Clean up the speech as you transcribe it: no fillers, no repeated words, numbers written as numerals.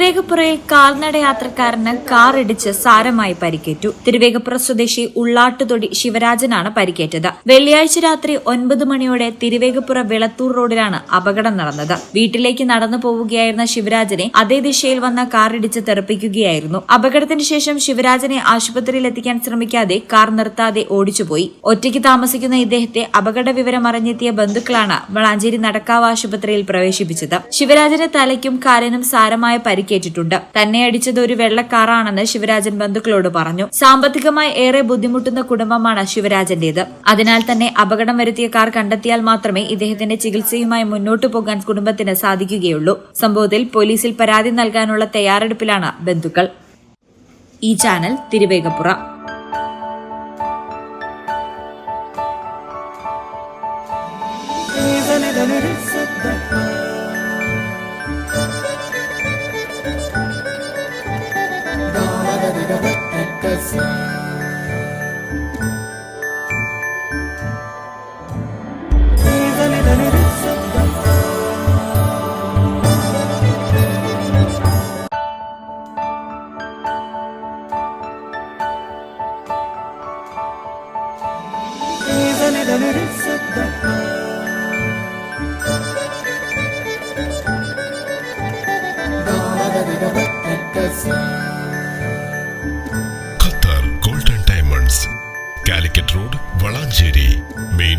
തിരുവേഗപ്പുറയിൽ കാൽനടയാത്രക്കാരന് car ഇടിച്ച് സാരമായി പരിക്കേറ്റു. തിരുവേഗപ്പുറ സ്വദേശി ഉള്ളാട്ടുതൊടി ശിവരാജനാണ് പരിക്കേറ്റത്. വെള്ളിയാഴ്ച രാത്രി 9 മണിയോടെ തിരുവേഗപ്പുറ വിളത്തൂർ റോഡിലാണ് അപകടം നടന്നത്. വീട്ടിലേക്ക് നടന്നു പോവുകയായിരുന്ന ശിവരാജനെ അതേ ദിശയിൽ വന്ന കാർ ഇടിച്ച് തെറിപ്പിക്കുകയായിരുന്നു. അപകടത്തിന് ശേഷം ശിവരാജനെ ആശുപത്രിയിൽ എത്തിക്കാൻ ശ്രമിക്കാതെ കാർ നിർത്താതെ ഓടിച്ചുപോയി. ഒറ്റയ്ക്ക് താമസിക്കുന്ന ഇദ്ദേഹത്തെ അപകട വിവരം അറിഞ്ഞെത്തിയ ബന്ധുക്കളാണ് വളാഞ്ചേരി നടക്കാവ് ആശുപത്രിയിൽ പ്രവേശിപ്പിച്ചത്. ശിവരാജന്റെ തലയ്ക്കും കാലിനും സാരമായ പരിക്കേറ്റിട്ടുണ്ട്. തന്നെ അടിച്ചത് ഒരു വെള്ളക്കാറാണെന്ന് ശിവരാജൻ ബന്ധുക്കളോട് പറഞ്ഞു. സാമ്പത്തികമായി ഏറെ ബുദ്ധിമുട്ടുന്ന കുടുംബമാണ് ശിവരാജന്റേത്. അതിനാൽ തന്നെ അപകടം വരുത്തിയ കാർ കണ്ടെത്തിയാൽ മാത്രമേ ഇദ്ദേഹത്തിന്റെ ചികിത്സയുമായി മുന്നോട്ടു പോകാൻ കുടുംബത്തിന് സാധിക്കുകയുള്ളൂ. സംഭവത്തിൽ പോലീസിൽ പരാതി നൽകാനുള്ള തയ്യാറെടുപ്പിലാണ് ബന്ധുക്കൾ. ഈ channel Thiruvegappura. Qatar golden diamonds, Calicut road, Valanchery main